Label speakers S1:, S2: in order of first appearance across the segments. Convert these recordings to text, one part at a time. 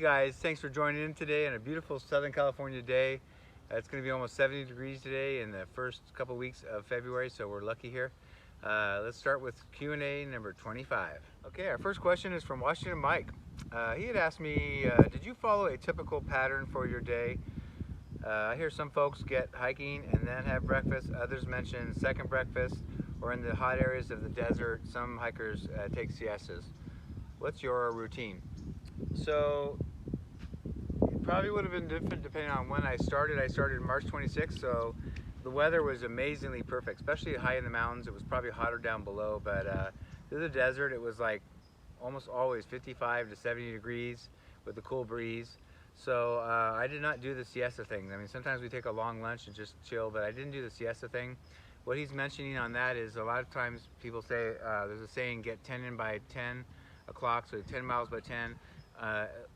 S1: guys, thanks for joining in today on a beautiful Southern California day. It's going to be almost 70 degrees today in the first couple weeks of February, so we're lucky here. Let's start with Q&A number 25. Okay, our first question is from Washington Mike. He had asked me, did you follow a typical pattern for your day? I hear some folks get hiking and then have breakfast. Others mention second breakfast, or in the hot areas of the desert, some hikers take siestas. What's your routine? So it probably would have been different depending on when I started. I started March 26th, so the weather was amazingly perfect, especially high in the mountains. It was probably hotter down below, but through the desert it was like almost always 55 to 70 degrees with a cool breeze. So I did not do the siesta thing. I mean, sometimes we take a long lunch and just chill, but I didn't do the siesta thing. What he's mentioning on that is a lot of times people say, there's a saying, get 10 in by 10 o'clock, so 10 miles by 10.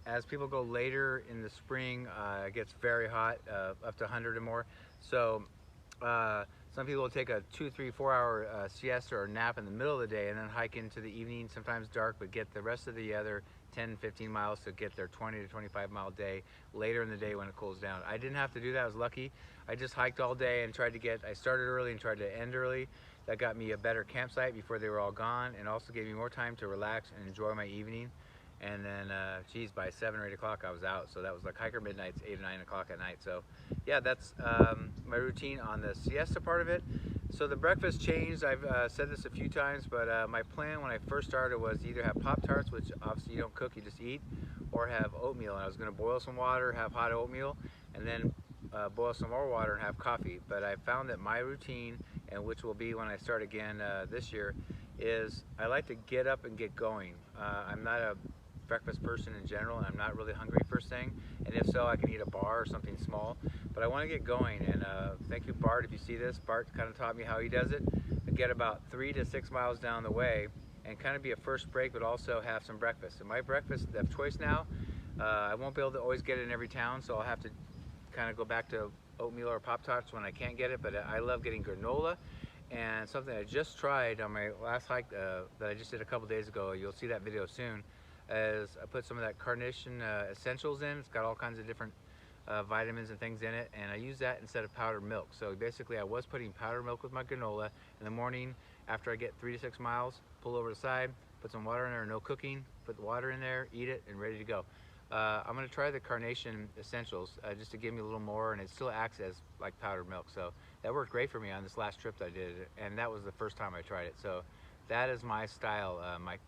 S1: As people go later in the spring, it gets very hot, up to 100 or more. So some people will take a 2, 3, 4 hour siesta or nap in the middle of the day and then hike into the evening, sometimes dark, but get the rest of the other 10, 15 miles to get their 20 to 25 mile day later in the day when it cools down. I didn't have to do that. I was lucky. I just hiked all day and I started early and tried to end early. That got me a better campsite before they were all gone, and also gave me more time to relax and enjoy my evening. And then, geez, by 7 or 8 o'clock I was out. So that was like hiker midnights, 8 or 9 o'clock at night. So yeah, that's my routine on the siesta part of it. So the breakfast changed. I've said this a few times, but my plan when I first started was either have Pop-Tarts, which obviously you don't cook, you just eat, or have oatmeal. And I was gonna boil some water, have hot oatmeal, and then boil some more water and have coffee. But I found that my routine, and which will be when I start again this year, is I like to get up and get going. I'm not a breakfast person in general, and I'm not really hungry first thing, and if so I can eat a bar or something small, but I want to get going. And thank you, Bart, if you see this. Bart kind of taught me how he does it. I get about 3 to 6 miles down the way and kind of be a first break, but also have some breakfast. And my breakfast of choice now, I won't be able to always get it in every town, so I'll have to kind of go back to oatmeal or Pop-Tarts when I can't get it, but I love getting granola. And something I just tried on my last hike that I just did a couple days ago, you'll see that video soon, is I put some of that carnation essentials in. It's got all kinds of different vitamins and things in it, and I use that instead of powdered milk. So basically I was putting powdered milk with my granola in the morning. After I get 3 to 6 miles, pull over the side, put some water in there, no cooking, put the water in there, eat it, and ready to go. I'm going to try the carnation essentials just to give me a little more, and it still acts as like powdered milk. So that worked great for me on this last trip that I did, and that was the first time I tried it. So that is my style, Mike.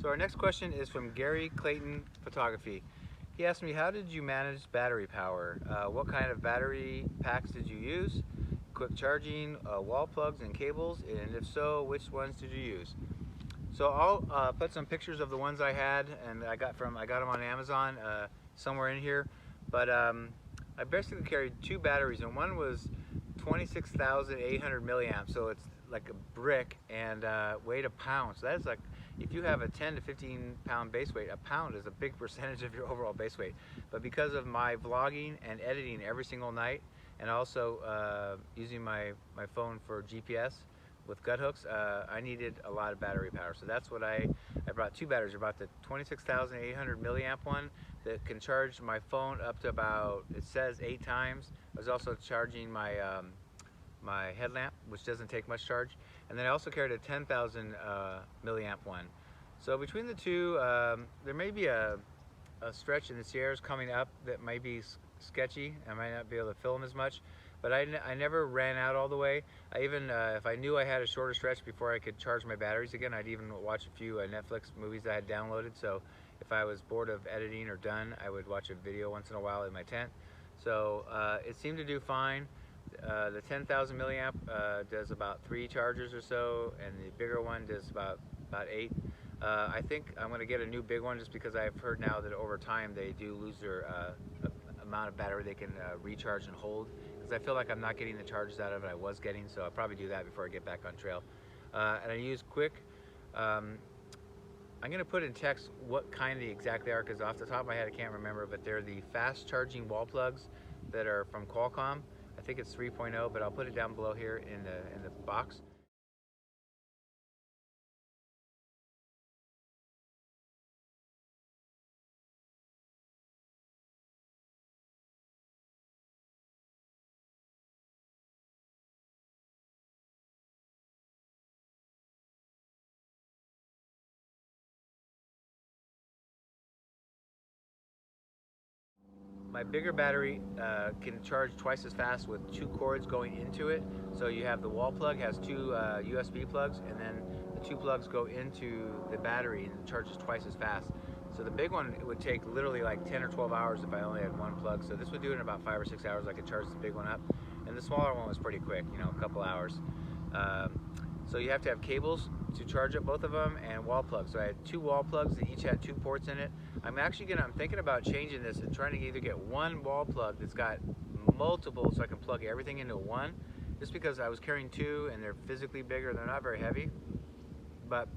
S1: So our next question is from Gary Clayton Photography. He asked me, how did you manage battery power? What kind of battery packs did you use? Quick charging, wall plugs and cables, and if so, which ones did you use? So I'll put some pictures of the ones I had, and I got them on Amazon, somewhere in here. But I basically carried 2 batteries, and one was 26,800 milliamps, so it's like a brick, and weighed a pound. So that's like, if you have a 10 to 15 pound base weight, a pound is a big percentage of your overall base weight. But because of my vlogging and editing every single night, and also using my phone for GPS with gut hooks, I needed a lot of battery power. So that's what I brought 2 batteries. I brought the 26,800 milliamp one that can charge my phone up to about, it says 8 times. I was also charging my my headlamp, which doesn't take much charge, and then I also carried a 10,000 milliamp one. So between the two, there may be a stretch in the Sierras coming up that might be sketchy. I might not be able to film as much, but I never ran out all the way. I even, if I knew I had a shorter stretch before I could charge my batteries again, I'd even watch a few Netflix movies I had downloaded. So if I was bored of editing or done, I would watch a video once in a while in my tent. So it seemed to do fine. The 10,000 milliamp does about 3 chargers or so, and the bigger one does about 8. I think I'm going to get a new big one, just because I've heard now that over time they do lose their amount of battery they can recharge and hold, because I feel like I'm not getting the charges out of it I was getting. So I'll probably do that before I get back on trail. And I use quick. I'm going to put in text what kind they exactly are, because off the top of my head I can't remember, but they're the fast charging wall plugs that are from Qualcomm. I think it's 3.0, but I'll put it down below here in the box. My bigger battery can charge twice as fast with 2 cords going into it. So you have the wall plug has 2 USB plugs, and then the 2 plugs go into the battery and it charges twice as fast. So the big one, it would take literally like 10 or 12 hours if I only had 1 plug. So this would do it in about 5 or 6 hours. I could charge the big one up. And the smaller one was pretty quick, you know, a couple hours. So you have to have cables to charge up both of them, and wall plugs. So I had 2 wall plugs that each had 2 ports in it. I'm thinking about changing this and trying to either get 1 wall plug that's got multiple, so I can plug everything into one, just because I was carrying 2 and they're physically bigger. They're not very heavy, but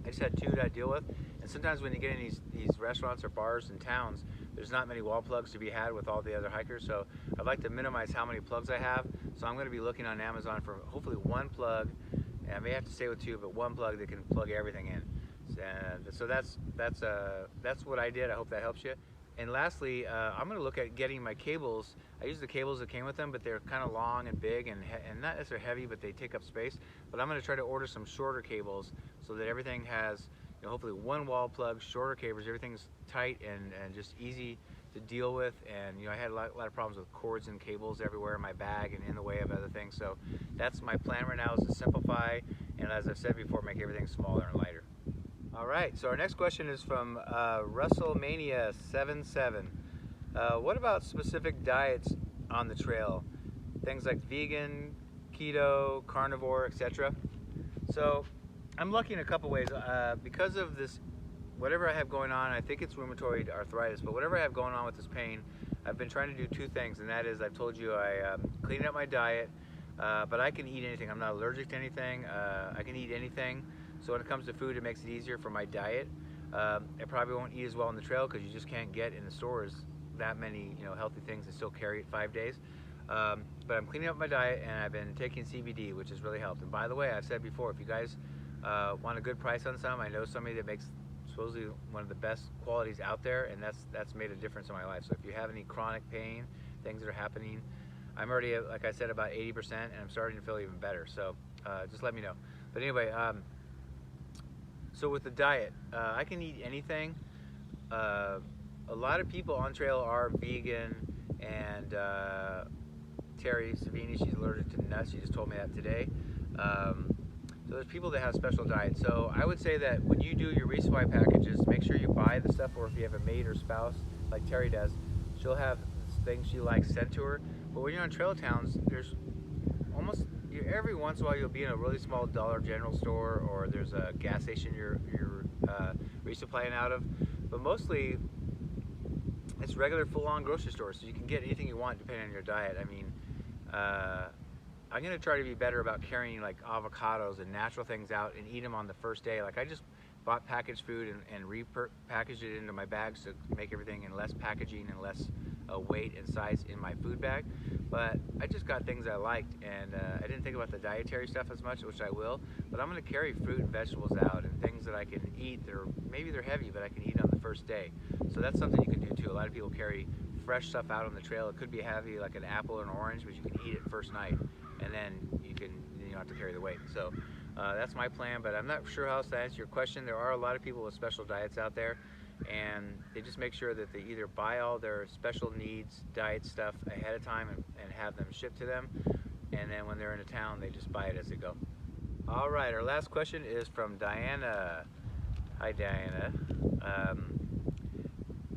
S1: I just had 2 to deal with. And sometimes when you get in these restaurants or bars in towns, there's not many wall plugs to be had with all the other hikers. So I'd like to minimize how many plugs I have. So I'm going to be looking on Amazon for hopefully 1 plug. And I may have to stay with 2, but 1 plug that can plug everything in. And so that's what I did. I hope that helps you. And lastly, I'm going to look at getting my cables. I use the cables that came with them, but they're kind of long and big and not necessarily heavy, but they take up space. But I'm going to try to order some shorter cables so that everything has, you know, hopefully 1 wall plug, shorter cables. Everything's tight and just easy to deal with. And you know, I had a lot of problems with cords and cables everywhere in my bag and in the way of other things. So that's my plan right now, is to simplify, and as I've said before, make everything smaller and lighter. All right, so our next question is from WrestleMania77. What about specific diets on the trail? Things like vegan, keto, carnivore, etc. So I'm lucky in a couple ways. Because of this, whatever I have going on, I think it's rheumatoid arthritis, but whatever I have going on with this pain, I've been trying to do 2 things, and that is, I've told you, I clean up my diet, but I can eat anything. I'm not allergic to anything. I can eat anything. So when it comes to food, it makes it easier for my diet. I probably won't eat as well on the trail because you just can't get in the stores that many, you know, healthy things and still carry it 5 days. But I'm cleaning up my diet, and I've been taking CBD, which has really helped. And by the way, I've said before, if you guys want a good price on some, I know somebody that makes supposedly one of the best qualities out there, and that's made a difference in my life. So if you have any chronic pain, things that are happening, I'm already, like I said, about 80%, and I'm starting to feel even better. So just let me know. But anyway, so with the diet, I can eat anything. A lot of people on trail are vegan, and Terry Savini, she's allergic to nuts. She just told me that today. So there's people that have special diets. So I would say that when you do your resupply packages, make sure you buy the stuff, or if you have a maid or spouse, like Terry does, she'll have things she likes sent to her. But when you're on trail towns, there's almost, every once in a while you'll be in a really small Dollar General store, or there's a gas station you're resupplying out of. But mostly it's regular full-on grocery stores, so you can get anything you want depending on your diet. I mean, I'm going to try to be better about carrying like avocados and natural things out and eat them on the first day. Like I just bought packaged food and repackaged it into my bags to make everything in less packaging and less weight and size in my food bag. But I just got things I liked, and I didn't think about the dietary stuff as much, which I will. But I'm going to carry fruit and vegetables out, and things that I can eat that are, maybe they're heavy, but I can eat on the first day. So that's something you can do too. A lot of people carry fresh stuff out on the trail. It could be heavy, like an apple or an orange, but you can eat it first night, and then you don't have to carry the weight. So that's my plan, but I'm not sure how else to answer your question. There are a lot of people with special diets out there, and they just make sure that they either buy all their special needs diet stuff ahead of time and have them shipped to them, and then when they're in a town, they just buy it as they go. All right, our last question is from Diana. Hi, Diana.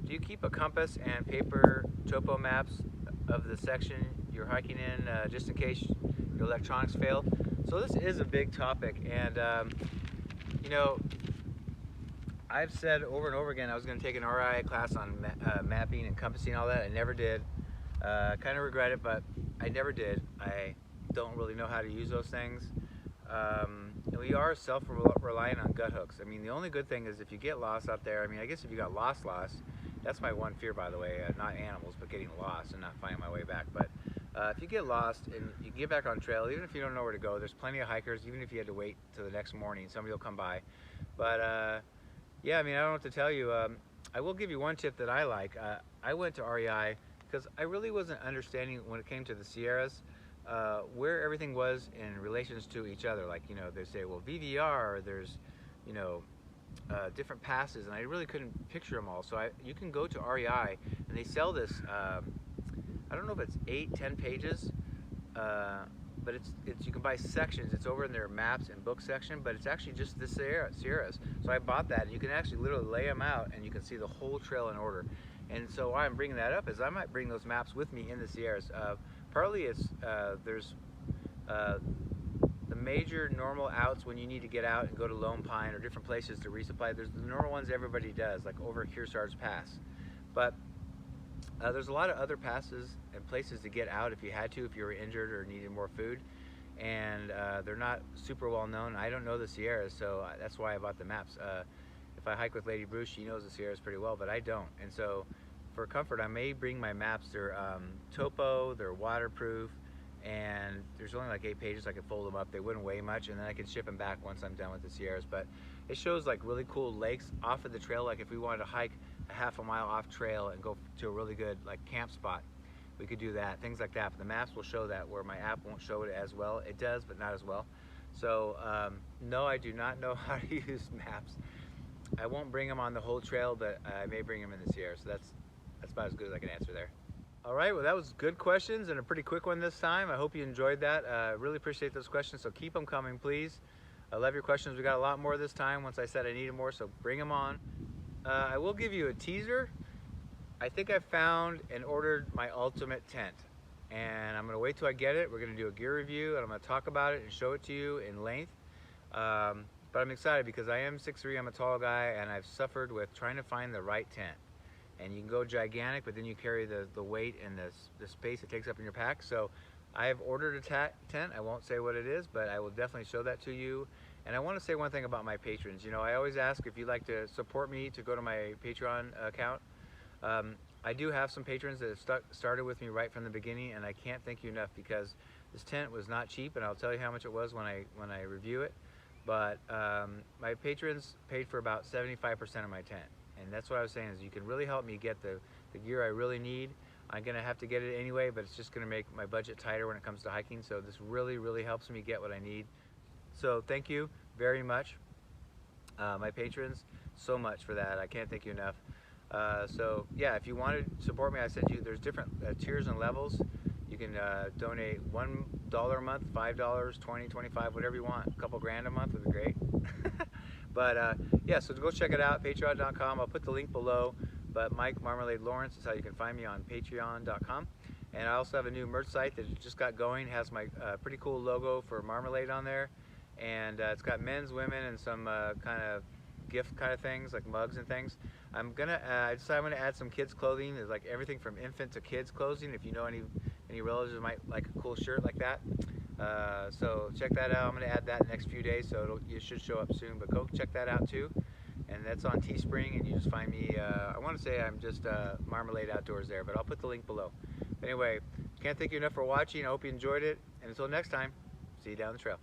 S1: Do you keep a compass and paper topo maps of the section you're hiking in, just in case your electronics fail? So this is a big topic, and you know, I've said over and over again I was going to take an RIA class on mapping and compassing, all that. I never did. Kind of regret it, but I never did. I don't really know how to use those things. And we are self-reliant on gut hooks. I mean, the only good thing is if you get lost out there, I mean, I guess if you got lost, that's my one fear, by the way, not animals, but getting lost and not finding my way back. But if you get lost and you get back on trail, even if you don't know where to go, there's plenty of hikers. Even if you had to wait till the next morning, somebody will come by. But yeah, I mean, I don't know what to tell you. I will give you one tip that I like. I went to REI because I really wasn't understanding when it came to the Sierras where everything was in relations to each other. Like, you know, they say, well, VVR, there's, you know, different passes, and I really couldn't picture them all. So you can go to REI, and they sell this. I don't know if it's 8-10 pages, but it's you can buy sections. It's over in their maps and book section, but it's actually just the Sierras. So I bought that, and you can actually literally lay them out, and you can see the whole trail in order. And so why I'm bringing that up is I might bring those maps with me in the Sierras. Partly it's there's the major normal outs when you need to get out and go to Lone Pine or different places to resupply. There's the normal ones everybody does, like over Kearsarge Pass. But there's a lot of other passes and places to get out if you had to, if you were injured or needed more food. And they're not super well known. I don't know the Sierras, so that's why I bought the maps. If I hike with Lady Bruce, she knows the Sierras pretty well, but I don't. And so for comfort, I may bring my maps. They're topo, they're waterproof, and there's only like 8 pages. I can fold them up. They wouldn't weigh much, and then I can ship them back once I'm done with the Sierras. But it shows like really cool lakes off of the trail. Like if we wanted to hike a half a mile off trail and go to a really good like camp spot, we could do that, things like that. But the maps will show that, where my app won't show it as well. It does, but not as well. So no, I do not know how to use maps. I won't bring them on the whole trail, but I may bring them in the Sierra. So that's about as good as I can answer there. All right, well, that was good questions and a pretty quick one this time. I hope you enjoyed that. Really appreciate those questions, so keep them coming, please. I love your questions. We got a lot more this time. Once I said I needed more, so bring them on. I will give you a teaser. I think I found and ordered my ultimate tent, and I'm gonna wait till I get it. We're gonna do a gear review, and I'm gonna talk about it and show it to you in length. But I'm excited because I am 6'3", I'm a tall guy, and I've suffered with trying to find the right tent. And you can go gigantic, but then you carry the weight and the space it takes up in your pack. So I have ordered a tent. I won't say what it is, but I will definitely show that to you. And I want to say one thing about my patrons. You know, I always ask if you'd like to support me to go to my Patreon account. I do have some patrons that have started with me right from the beginning, and I can't thank you enough, because this tent was not cheap, and I'll tell you how much it was when I review it. But my patrons paid for about 75% of my tent. And that's what I was saying, is you can really help me get the gear I really need. I'm gonna have to get it anyway, but it's just gonna make my budget tighter when it comes to hiking. So this really, really helps me get what I need. So thank you very much, my patrons, so much for that. I can't thank you enough. So yeah, if you want to support me, I said there's different tiers and levels. You can donate $1 a month, $5, $20, $25, whatever you want. A couple grand a month would be great. But yeah, so go check it out, patreon.com. I'll put the link below. But Mike Marmalade Lawrence is how you can find me on patreon.com. And I also have a new merch site that just got going. It has my pretty cool logo for marmalade on there. And it's got men's, women, and some kind of gift kind of things, like mugs and things. I decided I'm gonna add some kids clothing. There's like everything from infant to kids clothing. If you know any relatives who might like a cool shirt like that. So check that out. I'm going to add that in the next few days, so it should show up soon. But go check that out too. And that's on Teespring, and you just find me. I want to say I'm just Marmalade Outdoors there, but I'll put the link below. But anyway, can't thank you enough for watching. I hope you enjoyed it. And until next time, see you down the trail.